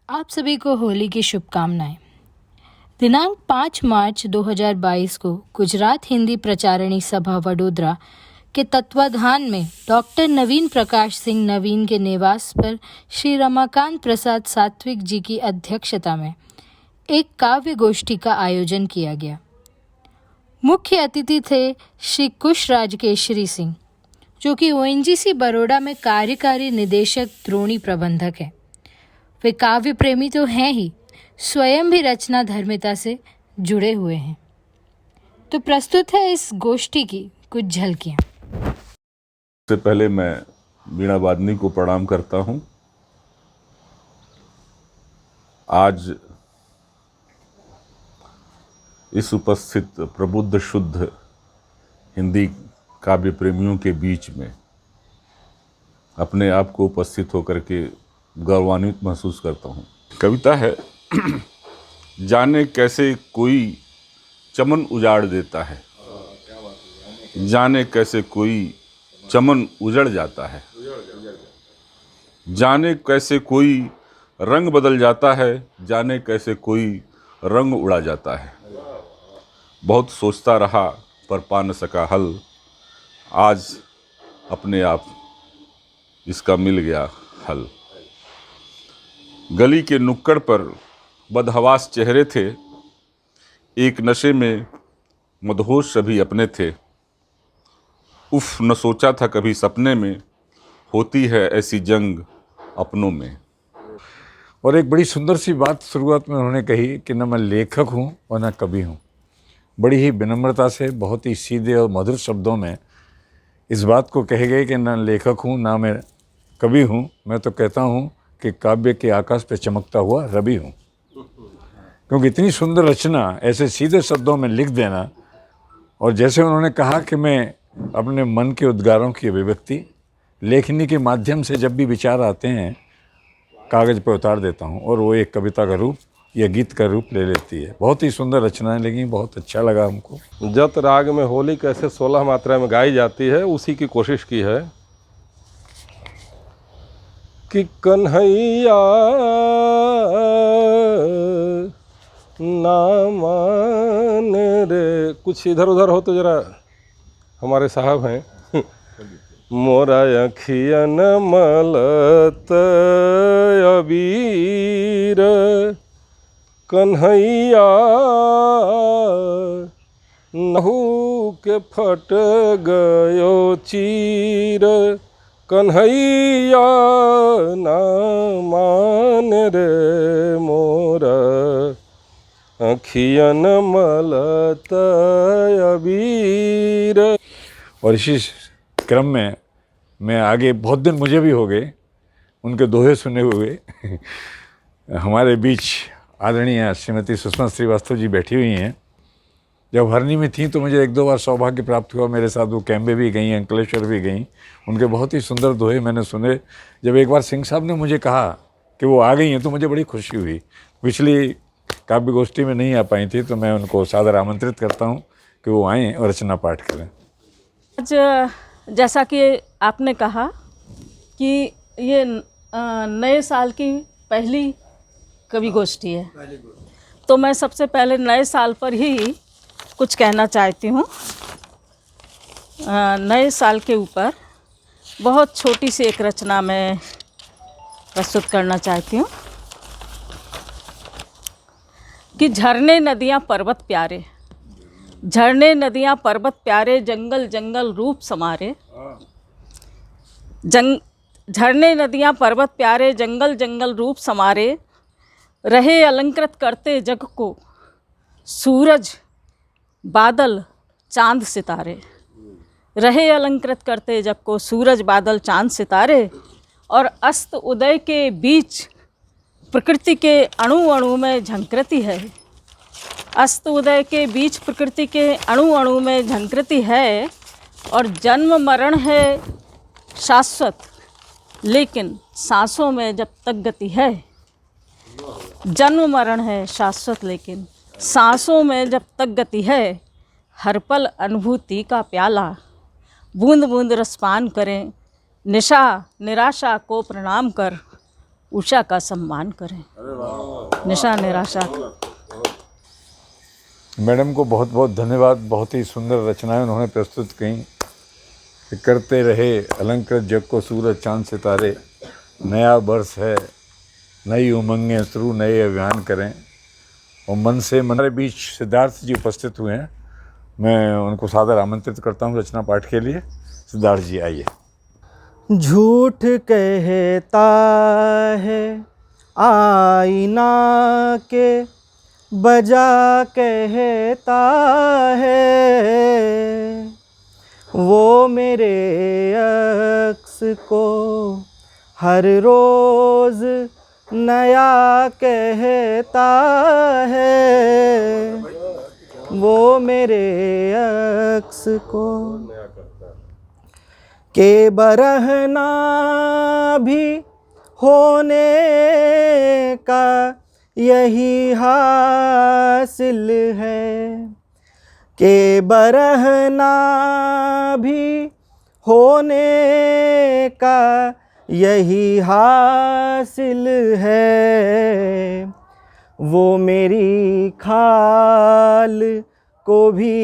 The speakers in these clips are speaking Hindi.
आप सभी को होली की शुभकामनाएं। दिनांक 5 मार्च 2022 को गुजरात हिंदी प्रचारणी सभा वडोदरा के तत्वाधान में डॉक्टर नवीन प्रकाश सिंह नवीन के निवास पर श्री रमाकांत प्रसाद सात्विक जी की अध्यक्षता में एक काव्य गोष्ठी का आयोजन किया गया। मुख्य अतिथि थे श्री कुश राजकेशरी सिंह, जो कि ONGC बड़ौदा में कार्यकारी निदेशक द्रोणी प्रबंधक हैं। वे काव्य प्रेमी तो हैं ही, स्वयं भी रचना धर्मिता से जुड़े हुए हैं। तो प्रस्तुत है इस गोष्ठी की कुछ झलकियां। सबसे पहले मैं वीणा वादनी को प्रणाम करता हूं। आज इस उपस्थित प्रबुद्ध शुद्ध हिंदी काव्य प्रेमियों के बीच में अपने आप को उपस्थित होकर के गौरवान्वित महसूस करता हूँ। कविता है जाने कैसे कोई चमन उजाड़ देता है, जाने कैसे कोई चमन उजड़ जाता है, जाने कैसे कोई रंग बदल जाता है, जाने कैसे कोई रंग उड़ा जाता है। बहुत सोचता रहा पर पा न सका हल, आज अपने आप इसका मिल गया हल। गली के नुक्कड़ पर बदहवास चेहरे थे, एक नशे में मदहोश सभी अपने थे। उफ न सोचा था कभी सपने में, होती है ऐसी जंग अपनों में। और एक बड़ी सुंदर सी बात शुरुआत में उन्होंने कही कि न मैं लेखक हूँ और न कवि हूँ। बड़ी ही विनम्रता से बहुत ही सीधे और मधुर शब्दों में इस बात को कहे गए कि न लेखक हूँ ना मैं कवि हूँ, मैं तो कहता हूँ कि काव्य के आकाश पे चमकता हुआ रवि हूँ। क्योंकि इतनी सुंदर रचना ऐसे सीधे शब्दों में लिख देना, और जैसे उन्होंने कहा कि मैं अपने मन के उद्गारों की अभिव्यक्ति लेखनी के माध्यम से जब भी विचार आते हैं कागज़ पर उतार देता हूँ और वो एक कविता का रूप या गीत का रूप ले लेती है। बहुत ही सुंदर रचनाएं लगी, बहुत अच्छा लगा हमको। जत राग में होली कैसे 16 मात्रा में गाई जाती है, उसी की कोशिश की है कि कन्हैया ना मान रे। कुछ इधर उधर हो तो जरा, हमारे साहब हैं। मोरा अखियन मलत अबीर, कन्हैया नहू के फट गयो चीर, कन्हैया ना मान रे मोरा अखियन मलत अबीर। और इसी क्रम में मैं आगे, बहुत दिन मुझे भी हो गए उनके दोहे सुने हुए। हमारे बीच आदरणीय श्रीमती सुषमा श्रीवास्तव जी बैठी हुई हैं। जब हरनी में थी तो मुझे एक दो बार सौभाग्य प्राप्त हुआ, मेरे साथ वो कैम्बे भी गई, अंकलेश्वर भी गई। उनके बहुत ही सुंदर दोहे मैंने सुने। जब एक बार सिंह साहब ने मुझे कहा कि वो आ गई हैं तो मुझे बड़ी खुशी हुई। पिछली काव्य गोष्ठी में नहीं आ पाई थी, तो मैं उनको सादर आमंत्रित करता हूँ कि वो आएँ और रचना पाठ करें। आज जैसा कि आपने कहा कि ये नए साल की पहली कवि गोष्ठी है, तो मैं सबसे पहले नए साल पर ही कुछ कहना चाहती हूँ। नए साल के ऊपर बहुत छोटी सी एक रचना मैं प्रस्तुत करना चाहती हूँ कि झरने नदियाँ पर्वत प्यारे, झरने नदियाँ पर्वत प्यारे, जंगल जंगल रूप समारे। झरने नदियाँ पर्वत प्यारे, जंगल जंगल रूप समारे, रहे अलंकृत करते जग को सूरज बादल चांद सितारे। रहे अलंकृत करते जग को सूरज बादल चांद सितारे, और अस्त उदय के बीच प्रकृति के अणु अणु में झंकृति है। अस्त उदय के बीच प्रकृति के अणु अणु में झंकृति है, और जन्म मरण है शाश्वत लेकिन सांसों में जब तक गति है। जन्म मरण है शाश्वत लेकिन सांसों में जब तक गति है। हर पल अनुभूति का प्याला, बूंद बूंद रसपान करें, निशा निराशा को प्रणाम कर, उषा का सम्मान करें। निशा निराशा। मैडम को बहुत बहुत धन्यवाद। बहुत ही सुंदर रचनाएं उन्होंने प्रस्तुत की कि करते रहे अलंकृत जग को सूरज चांद सितारे, नया वर्ष है, नई उमंगें शुरू, नए अभियान करें। और मन से हमारे बीच सिद्धार्थ जी उपस्थित हुए हैं, मैं उनको सादर आमंत्रित करता हूं रचना पाठ के लिए। सिद्धार्थ जी आइए। झूठ कहता है आईना के बजा कहता है, वो मेरे अक्स को हर रोज़ नया कहता है, वो मेरे अक्स को के बरहना भी होने का यही हासिल है, के बरहना भी होने का यही हासिल है, वो मेरी खाल को भी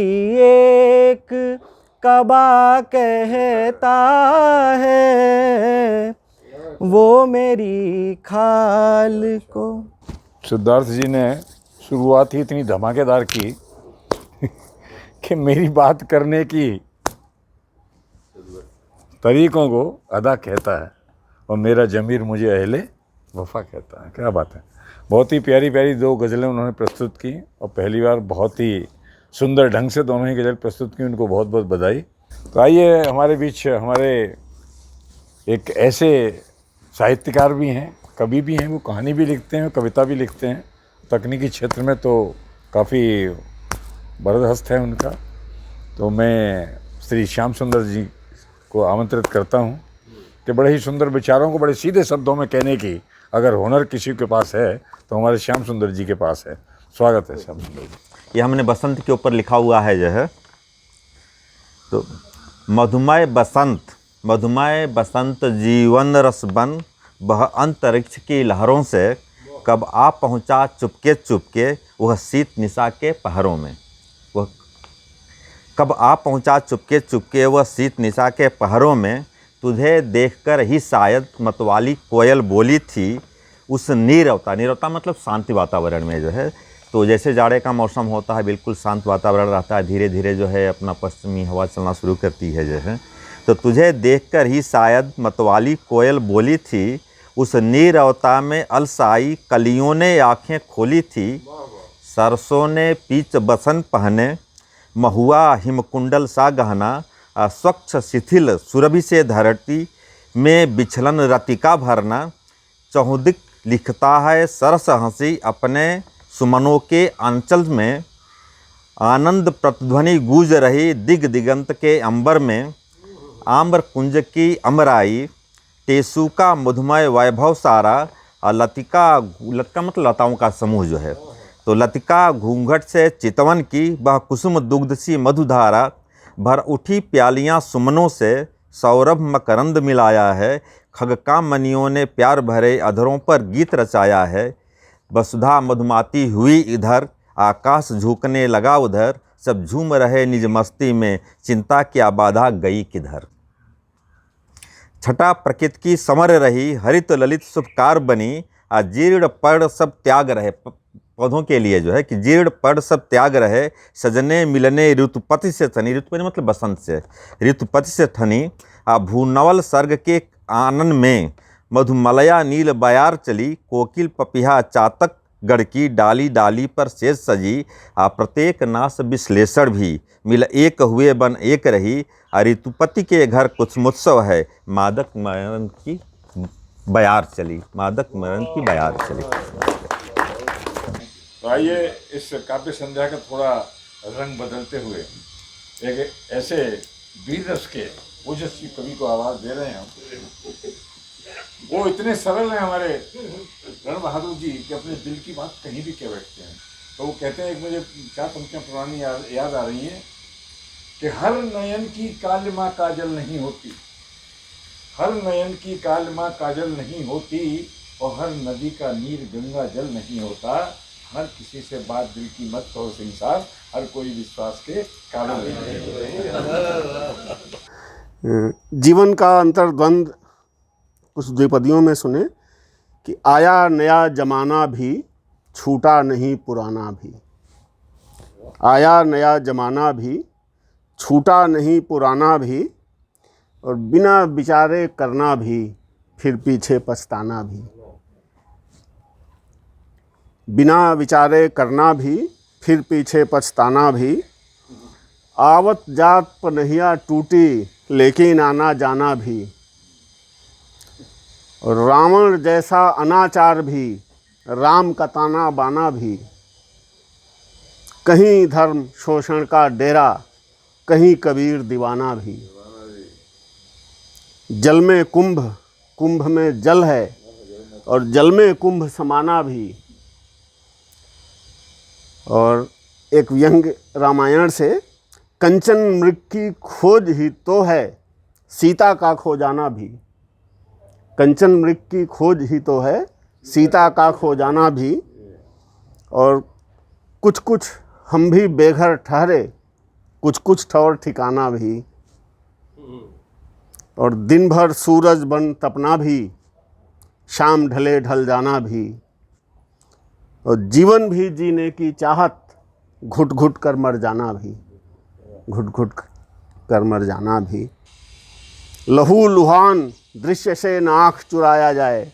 एक कबा कहता है, वो मेरी खाल को। सिद्धार्थ जी ने शुरुआत ही इतनी धमाकेदार की कि मेरी बात करने की तरीक़ों को अदा कहता है और मेरा ज़मीर मुझे अहले वफ़ा कहता है। क्या बात है। बहुत ही प्यारी प्यारी दो गज़लें उन्होंने प्रस्तुत की और पहली बार बहुत ही सुंदर ढंग से दोनों ही गज़ल प्रस्तुत की। उनको बहुत बहुत बधाई। तो आइए, हमारे बीच हमारे एक ऐसे साहित्यकार भी हैं, कवि भी हैं, वो कहानी भी लिखते हैं, कविता भी लिखते हैं। तकनीकी क्षेत्र में तो काफ़ी बरदस्त है उनका। तो मैं श्री श्याम सुंदर जी को आमंत्रित करता हूं कि बड़े ही सुंदर विचारों को बड़े सीधे शब्दों में कहने की अगर हुनर किसी के पास है तो हमारे श्याम सुंदर जी के पास है। स्वागत है श्याम सुंदर जी। ये हमने बसंत के ऊपर लिखा हुआ है जो है, तो मधुमय बसंत जीवन रस बन वह अंतरिक्ष की लहरों से, कब आ पहुँचा चुपके चुपके वह शीत निशा के पहरों में। वह कब आ पहुँचा चुपके चुपके वह शीत निशा के पहरों में, तुझे देखकर ही शायद मतवाली कोयल बोली थी उस नीरवता मतलब शांति वातावरण में जो है। तो जैसे जाड़े का मौसम होता है, बिल्कुल शांत वातावरण रहता है, धीरे धीरे जो है अपना पश्चिमी हवा चलना शुरू करती है जो है। तो तुझे देखकर ही शायद मतवाली कोयल बोली थी उस नीरवता में अलसाई कलियों ने आँखें खोली थी, सरसों ने पीच बसन पहने महुआ हिमकुंडल सा गहना, स्वच्छ शिथिल सुरभि से धरती में बिछलन रतिका भरना, चहुदिक लिखता है सरस हंसी अपने सुमनों के अंचल में, आनंद प्रतिध्वनि गूंज रही दिग दिगंत के अंबर में, आम्र कुंज की अमराई टेसू का मधुमय वैभव सारा, लतिका मतलब लताओं का समूह जो है। तो लतिका घूंघट से चितवन की वह कुसुम दुग्ध सी मधुधारा, भर उठी प्यालियाँ सुमनों से सौरभ मकरंद मिलाया है, खगका मनियों ने प्यार भरे अधरों पर गीत रचाया है, वसुधा मधुमाती हुई इधर आकाश झुकने लगा उधर, सब झूम रहे निज मस्ती में चिंता क्या बाधा गई किधर। छटा प्रकृति की समर रही हरित ललित शुभकार बनी, जीर्ण पर्ण सब त्याग रहे पौधों के लिए जो है कि जीर्ण पर्ण सब त्याग रहे, सजने मिलने ऋतुपति से थनी, ऋतुपति मतलब बसंत से, ऋतुपति से थनी, भूनवल सर्ग के आनन में मधुमलया नील बयार चली, कोकिल पपिहा चातक गढ़ की डाली डाली पर शेष सजी, प्रत्येक नाश विश्लेषण भी मिल एक हुए बन एक रही, ऋतुपति के घर कुछ मुत्सव है, मादक मरण की बयार चली, मादक मरण की बयार चली। तो आइए इस काव्य संध्या का थोड़ा रंग बदलते हुए एक ऐसे वीर रस के ओजस्वी कवि को आवाज़ दे रहे हैं हम। वो इतने सरल हैं हमारे रण बहादुर जी कि अपने दिल की बात कहीं भी कह बैठते हैं। तो वो कहते हैं, एक मुझे 4 पंक्तियाँ पुरानी याद आ रही हैं कि हर नयन की कालिमा काजल नहीं होती, हर नयन की कालिमा काजल नहीं होती, और हर नदी का नीर गंगा जल नहीं होता। हर किसी से बात दिल की मत कहो संसार, हर कोई विश्वास के काबिल नहीं। जीवन का अंतर्द्वंद कुछ द्विपदियों में सुने कि आया नया जमाना भी, छूटा नहीं पुराना भी। आया नया जमाना भी, छूटा नहीं पुराना भी, और बिना विचारे करना भी, फिर पीछे पछताना भी। बिना विचारे करना भी, फिर पीछे पछताना भी। आवत जात पनहिया टूटी, लेकिन आना जाना भी। और रावण जैसा अनाचार भी, राम का ताना बाना भी। कहीं धर्म शोषण का डेरा, कहीं कबीर दीवाना भी। जल में कुंभ, कुंभ में जल है, और जल में कुंभ समाना भी। और एक व्यंग रामायण से, कंचन मृग की खोज ही तो है, सीता का खो जाना भी। कंचन मृग की खोज ही तो है, सीता का खो जाना भी। और कुछ कुछ हम भी बेघर ठहरे, कुछ कुछ ठौर ठिकाना भी। और दिन भर सूरज बन तपना भी, शाम ढले ढल जाना भी। और जीवन भी जीने की चाहत, घुट घुट कर मर जाना भी। घुट घुट कर मर जाना भी। लहू लुहान दृश्य से न आँख चुराया जाए।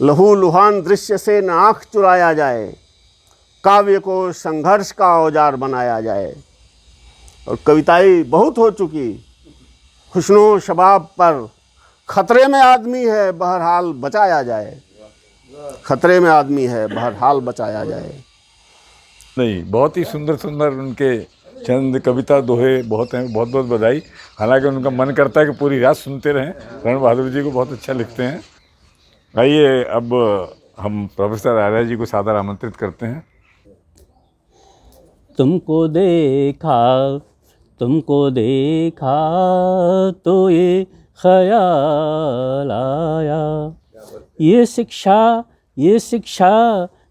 लहू लुहान दृश्य से न आँख चुराया जाए। काव्य को संघर्ष का औजार बनाया जाए। और कविताएं बहुत हो चुकी, हुस्नो शबाब पर खतरे में आदमी है, बहरहाल बचाया जाए। खतरे में आदमी है, बहरहाल बचाया जाए। नहीं, बहुत ही सुंदर सुंदर उनके चंद कविता दोहे बहुत हैं। बहुत बहुत बधाई। हालांकि उनका मन करता है कि पूरी रात सुनते रहें। रण बहादुर जी को बहुत अच्छा लिखते हैं। आइए अब हम प्रोफेसर आर्या जी को सादर आमंत्रित करते हैं। तुमको देखा तो ये ख्याल आया, ये शिक्षा,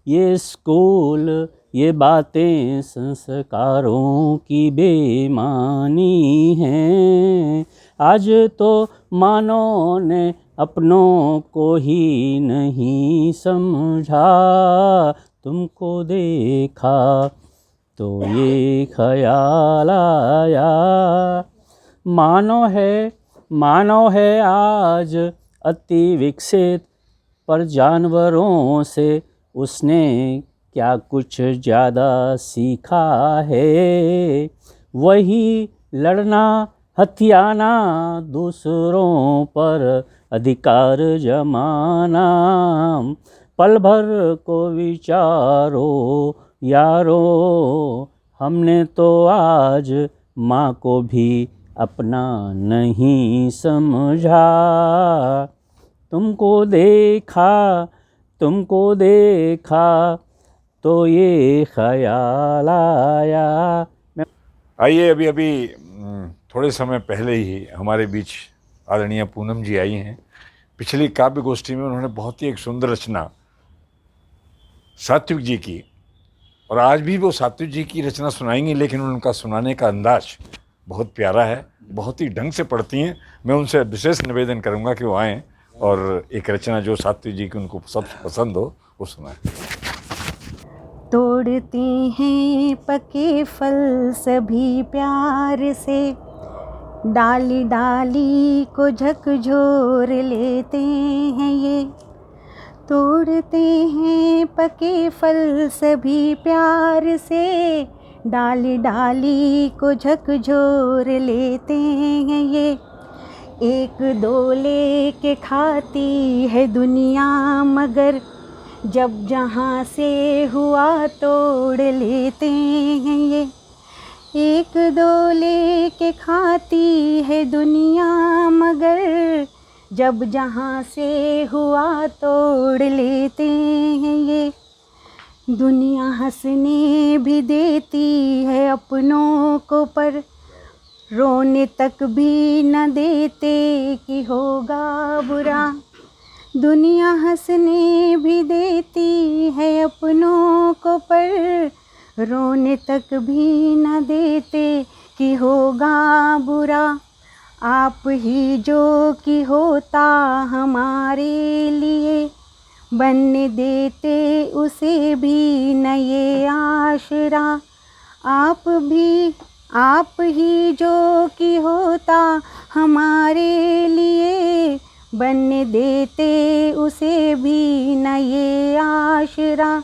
ये स्कूल, ये बातें संस्कारों की बेमानी हैं। आज तो मानव ने अपनों को ही नहीं समझा। तुमको देखा तो ये ख्याल आया। मानव है आज अति विकसित, पर जानवरों से उसने क्या कुछ ज़्यादा सीखा है। वही लड़ना, हथियाना, दूसरों पर अधिकार जमाना। पल भर को विचारो यारो, हमने तो आज माँ को भी अपना नहीं समझा। तुमको देखा तो ये ख्याल आया। आइए अभी थोड़े समय पहले ही हमारे बीच आदरणीय पूनम जी आई हैं। पिछली काव्य गोष्ठी में उन्होंने बहुत ही एक सुंदर रचना सात्विक जी की, और आज भी वो सात्विक जी की रचना सुनाएंगी, लेकिन उनका सुनाने का अंदाज बहुत प्यारा है। बहुत ही ढंग से पढ़ती हैं। मैं उनसे विशेष निवेदन करूंगा कि वो आएँ और एक रचना जो सात्विक जी की उनको सबसे पसंद हो वो सुनाएं। तोड़ते हैं पके फल सभी प्यार से, डाली डाली को झकझोर लेते हैं ये। तोड़ते हैं पके फल सभी प्यार से, डाली डाली को झकझोर लेते हैं ये। एक दो लेके खाती है दुनिया, मगर जब जहाँ से हुआ तोड़ लेते हैं ये। एक दो लेके खाती है दुनिया, मगर जब जहाँ से हुआ तोड़ लेते हैं ये। दुनिया हंसने भी देती है अपनों को, पर रोने तक भी न देते कि होगा बुरा। दुनिया हंसने भी देती है अपनों को, पर रोने तक भी न देते कि होगा बुरा। आप ही जो कि होता हमारे लिए, बनने देते उसे भी न ये आशरा। आप ही जो कि होता हमारे लिए, बनने देते उसे भी न ये आशरा।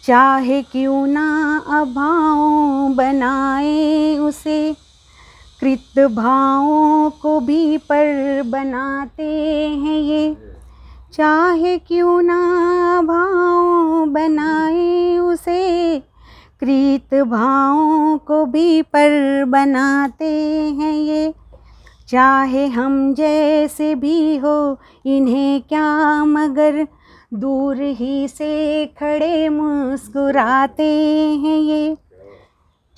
चाहे क्यों ना अभाओं बनाए उसे, कृत भावों को भी पर बनाते हैं ये। चाहे क्यों ना भाव बनाए उसे, कृत भावों को भी पर बनाते हैं ये। चाहे हम जैसे भी हो इन्हें क्या, मगर दूर ही से खड़े मुस्कुराते हैं ये।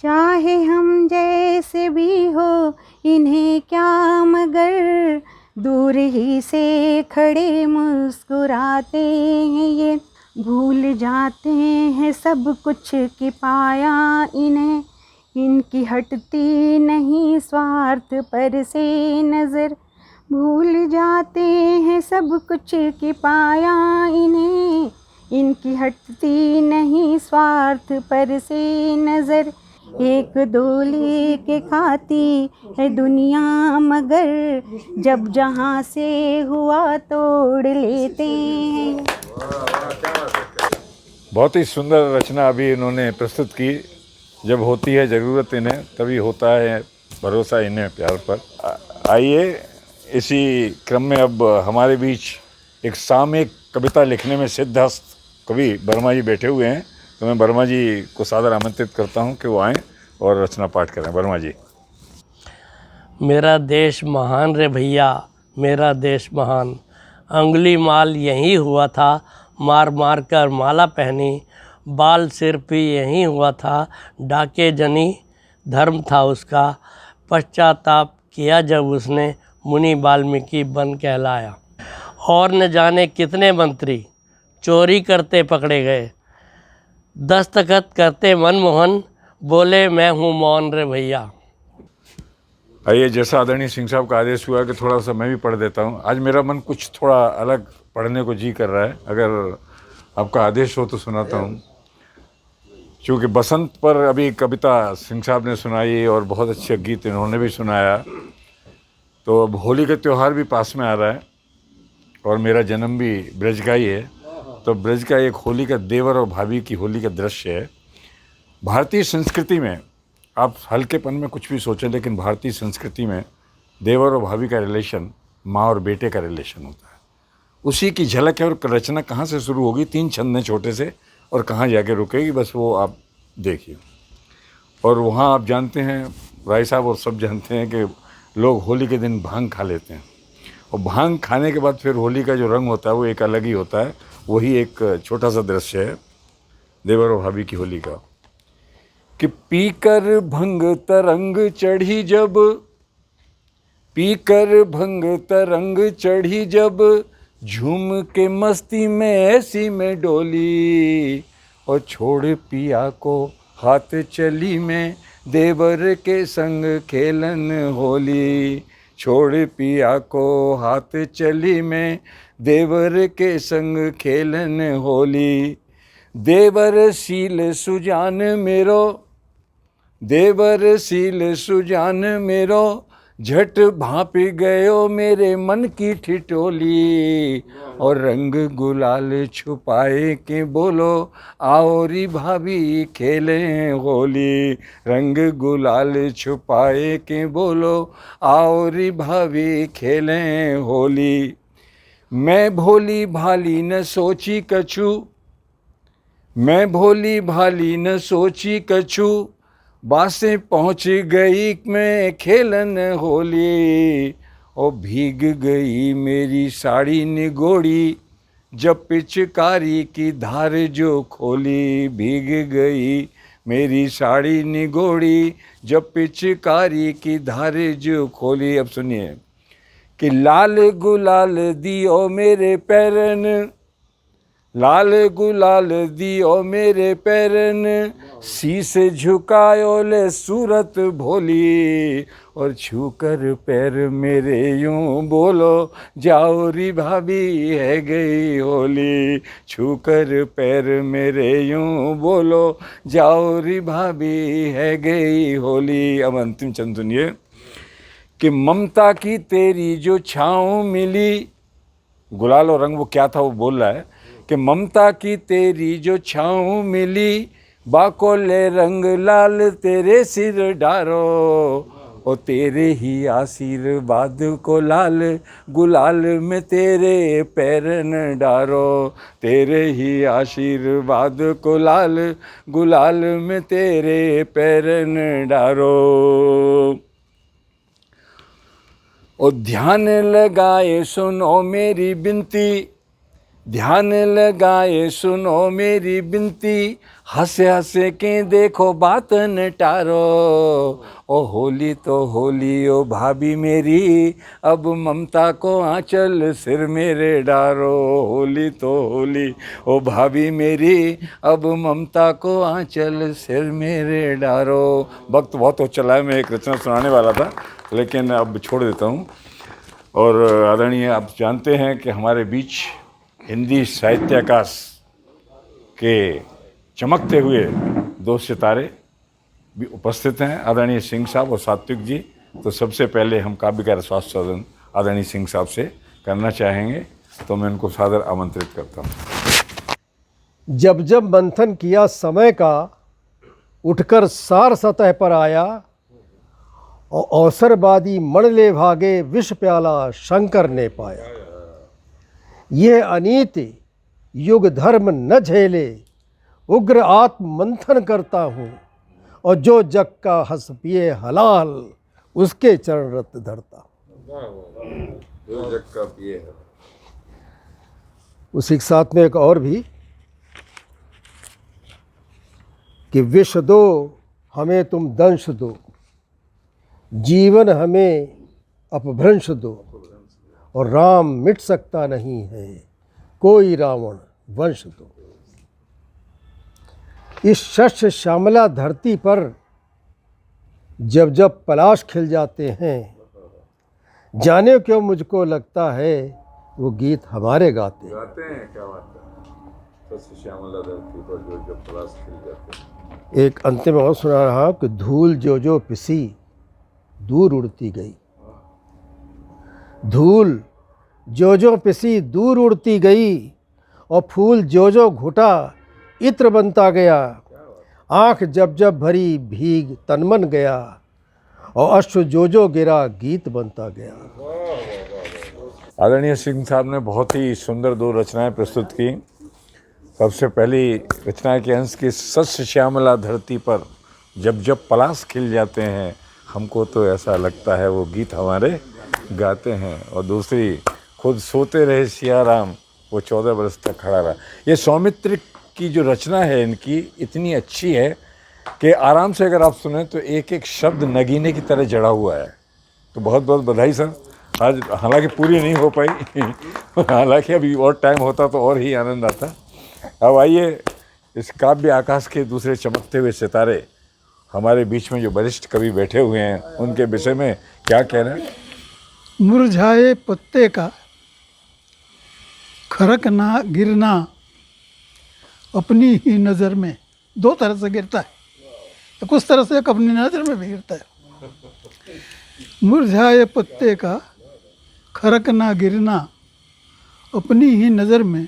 चाहे हम जैसे भी हो इन्हें क्या, मगर दूर ही से खड़े मुस्कुराते हैं ये। भूल जाते हैं सब कुछ कि पाया इन्हें, इनकी हटती नहीं स्वार्थ पर से नज़र। भूल जाते हैं सब कुछ कि पाया इन्हें, इनकी हटती नहीं स्वार्थ पर से नज़र। एक दो लेके खाती है दुनिया, मगर जब जहाँ से हुआ तोड़ लेते हैं। बहुत ही सुंदर रचना अभी इन्होंने प्रस्तुत की। जब होती है ज़रूरत इन्हें, तभी होता है भरोसा इन्हें प्यार पर। आइए इसी क्रम में अब हमारे बीच एक सामयिक कविता लिखने में सिद्धहस्त कवि वर्मा जी बैठे हुए हैं, तो मैं वर्मा जी को सादर आमंत्रित करता हूं कि वो आएँ और रचना पाठ करें। वर्मा जी। मेरा देश महान रे भैया, मेरा देश महान, अंगुली माल यहीं हुआ था, मार मार कर माला पहनी, बाल सिर भी यहीं हुआ था, डाके जनी धर्म था उसका, पश्चाताप किया जब उसने, मुनि वाल्मीकि बन कहलाया। और न जाने कितने मंत्री चोरी करते पकड़े गए, दस्तखत करते मनमोहन, बोले मैं हूँ मौन रे भैया। आइए, जैसा आदरणीय सिंह साहब का आदेश हुआ कि थोड़ा सा मैं भी पढ़ देता हूँ। आज मेरा मन कुछ थोड़ा अलग पढ़ने को जी कर रहा है, अगर आपका आदेश हो तो सुनाता हूँ। क्योंकि बसंत पर अभी कविता सिंह साहब ने सुनाई और बहुत अच्छे गीत इन्होंने भी सुनाया, तो अब होली का त्यौहार भी पास में आ रहा है और मेरा जन्म भी ब्रज का ही है। तो ब्रज का एक होली का देवर और भाभी की होली का दृश्य है। भारतीय संस्कृति में आप हल्केपन में कुछ भी सोचें, लेकिन भारतीय संस्कृति में देवर और भाभी का रिलेशन माँ और बेटे का रिलेशन होता है। उसी की झलक है। और रचना कहाँ से शुरू होगी, 3 छंद हैं छोटे से, और कहाँ जाके रुकेगी बस वो आप देखिए। और वहाँ आप जानते हैं, राय साहब और सब जानते हैं कि लोग होली के दिन भांग खा लेते हैं, और भांग खाने के बाद फिर होली का जो रंग होता है वो एक अलग ही होता है। वही एक छोटा सा दृश्य है देवर और भाभी की होली का, कि पीकर भंग तरंग चढ़ी जब, पीकर भंग तरंग चढ़ी जब, झूम के मस्ती में ऐसी में डोली, और छोड़ पिया को हाथ चली में, देवर के संग खेलन होली। छोड़ पिया को हाथ चली में, देवर के संग खेलन होली। देवर सील सुजान मेरो, देवर सील सुजान मेरो, झट भाप गयो मेरे मन की ठिठोली। और रंग गुलाल छुपाए के बोलो, आओ री भाभी खेलें होली। रंग गुलाल छुपाए के बोलो, आओ री भाभी खेलें होली। मैं भोली भाली न सोची कछु, मैं भोली भाली न सोची कछु, बासें पहुँच गई मैं खेलन होली। और भीग गई मेरी साड़ी निगोड़ी, जब पिचकारी की धार जो खोली। भीग गई मेरी साड़ी निगोड़ी, जब पिचकारी की धार जो खोली। अब सुनिए, कि लाल गुलाल दियो मेरे पैरन, लाल गुलाल दियो मेरे पैरन, शीस झुकायो ले सूरत भोली, और छूकर पैर मेरे यूं बोलो जाओ री भाभी है गई होली, छूकर पैर मेरे यूं बोलो जाओ री भाभी है गई होली। अब अंतिम चंद सुनिए कि ममता की तेरी जो छाँव मिली, गुलाल और रंग वो क्या था वो बोल रहा है कि ममता की तेरी जो छाँव मिली, बाको ले रंग लाल तेरे सिर डारो, और तेरे ही आशीर्वाद को लाल गुलाल में तेरे पैरन डारो, तेरे ही आशीर्वाद को लाल गुलाल में तेरे पैरन डारो। और ध्यान लगाए सुनो मेरी बिनती, ध्यान लगाए सुनो मेरी बिनती, हंसे हंसे के देखो बात न टारो, ओ होली तो होली ओ भाभी मेरी, अब ममता को आंचल सिर मेरे डारो, होली तो होली ओ भाभी मेरी, अब ममता को आंचल सिर मेरे डारो। वक्त बहुत हो चला है, मैं एक रचना सुनाने वाला था लेकिन अब छोड़ देता हूँ। और आदरणीय आप जानते हैं कि हमारे बीच हिंदी साहित्याकाश के चमकते हुए दो सितारे भी उपस्थित हैं, आदरणीय सिंह साहब और सात्विक जी। तो सबसे पहले हम काव्य का रसवास सदन आदरणीय सिंह साहब से करना चाहेंगे, तो मैं उनको सादर आमंत्रित करता हूँ। जब जब मंथन किया समय का, उठकर सार सतह पर आया, और अवसरवादी मणले भागे विष प्याला शंकर ने पाया। यह अनीति युग धर्म न झेले, उग्र आत्म मंथन करता हूँ, और जो जग का हंस पिए हलाल, उसके चरण रत धरता। जो जग का पिए उसी के साथ में एक और भी कि विष दो हमें तुम दंश दो, जीवन हमें अपभ्रंश दो, और राम मिट सकता नहीं है कोई रावण वंश दो। इस शस्य श्यामला धरती पर जब जब पलाश खिल जाते हैं, जाने क्यों मुझको लगता है वो गीत हमारे गाते हैं। क्या बात है, शस्य श्यामला धरती पर जो जब पलाश खिल जाते हैं। एक अंतिम और सुना रहा कि धूल जो जो पिसी दूर उड़ती गई, धूल जो जो पिसी दूर उड़ती गई, और फूल जो जो घुटा इत्र बनता गया, आँख जब जब भरी भीग तनमन गया, और अश्रु जो जो गिरा गीत बनता गया। आदरणीय सिंह साहब ने बहुत ही सुंदर दो रचनाएं प्रस्तुत की। सबसे पहली रचना के अंश की शस्य श्यामला धरती पर जब जब पलाश खिल जाते हैं, हमको तो ऐसा लगता है वो गीत हमारे गाते हैं। और दूसरी खुद सोते रहे सिया राम, वो 14 बरस तक खड़ा रहा। ये सौमित्र की जो रचना है इनकी इतनी अच्छी है कि आराम से अगर आप सुने तो एक एक शब्द नगीने की तरह जड़ा हुआ है। तो बहुत बहुत बधाई सर। आज हालांकि पूरी नहीं हो पाई हालांकि अभी और टाइम होता तो और ही आनंद आता। अब आइए इस काव्य आकाश के दूसरे चमकते हुए सितारे हमारे बीच में जो वरिष्ठ कवि बैठे हुए हैं, उनके विषय में क्या कह रहे हैं। मुरझाए पत्ते का खरक ना गिरना अपनी ही नज़र में दो तरह से गिरता है। कुछ तरह से एक अपनी नज़र में भी गिरता है। मुरझाए पत्ते का खरक ना गिरना अपनी ही नज़र में,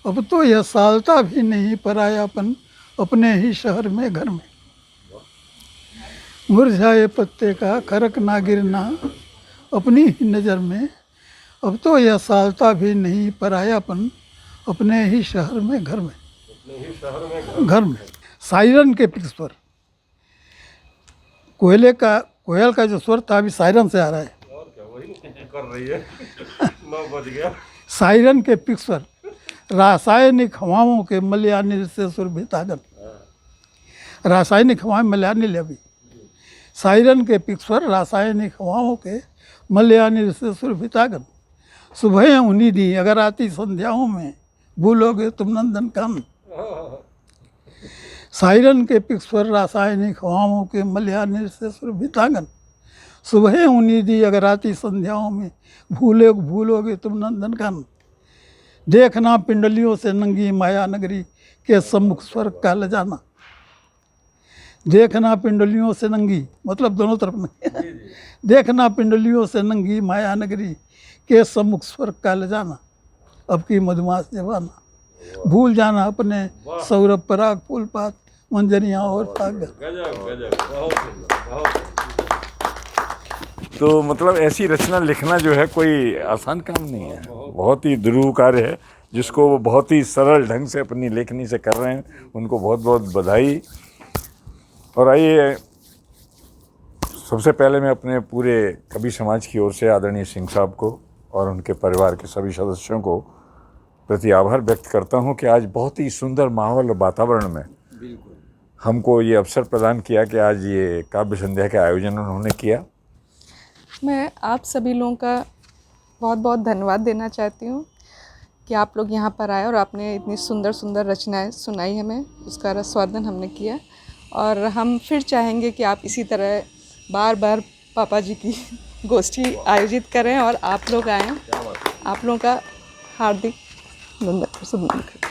अब तो यह सालता भी नहीं परायापन अपने ही शहर में घर में। मुरझाए पत्ते का खरक ना गिरना अपनी ही नज़र में, अब तो यह सालता भी नहीं परायापन अपने ही शहर में घर में। घर में सायरन के पिक्स पर कोयले का कोयल का जो स्वर था अभी सायरन से आ रहा है। कर रही है 9 बज गया। सायरन के पिक्स पर रासायनिक हवाओं के मलयानिल से सुरभित आगन। रासायनिक हवाएं मलयानिल अभी सायरन के पिक्सवर रासायनिक हवाओं के मल्यानि से सुरभितागन, सुबह उन्हीं दी अगर आती संध्याओं में भूलोगे तुम नंदन कानन। सायरन के पिक्सवर रासायनिक हवाओं के मल्यानि से सुरभितागन, सुबह उन्हीं दी अगर आती संध्याओं में भूलोगे तुम नंदन कानन। देखना पिंडलियों से नंगी माया नगरी के सम्मुख स्वर्ग का ले जाना। देखना पिंडलियों से नंगी मतलब दोनों तरफ नंगी। देखना पिंडलियों से नंगी माया नगरी के सम्मुख स्वर्ग का ले जाना। अब की मधुमास जवाना, भूल जाना अपने सौरभ पराग फूलपात मंजरियाँ और पागल। तो मतलब ऐसी रचना लिखना जो है कोई आसान काम नहीं है, बहुत ही दुरूह कार्य है, जिसको वो बहुत ही सरल ढंग से अपनी लेखनी से कर रहे हैं, उनको बहुत बहुत बधाई। और आइए सबसे पहले मैं अपने पूरे कवि समाज की ओर से आदरणीय सिंह साहब को और उनके परिवार के सभी सदस्यों को प्रति आभार व्यक्त करता हूं कि आज बहुत ही सुंदर माहौल और वातावरण में हमको ये अवसर प्रदान किया कि आज ये काव्य संध्या का आयोजन उन्होंने किया। मैं आप सभी लोगों का बहुत बहुत धन्यवाद देना चाहती हूँ कि आप लोग यहाँ पर आए और आपने इतनी सुंदर सुंदर रचनाएं सुनाई हमें, उसका रसवादन हमने किया। और हम फिर चाहेंगे कि आप इसी तरह बार बार पापा जी की गोष्ठी आयोजित करें और आप लोग आएँ। आप लोगों का हार्दिक शुभकामनाएं।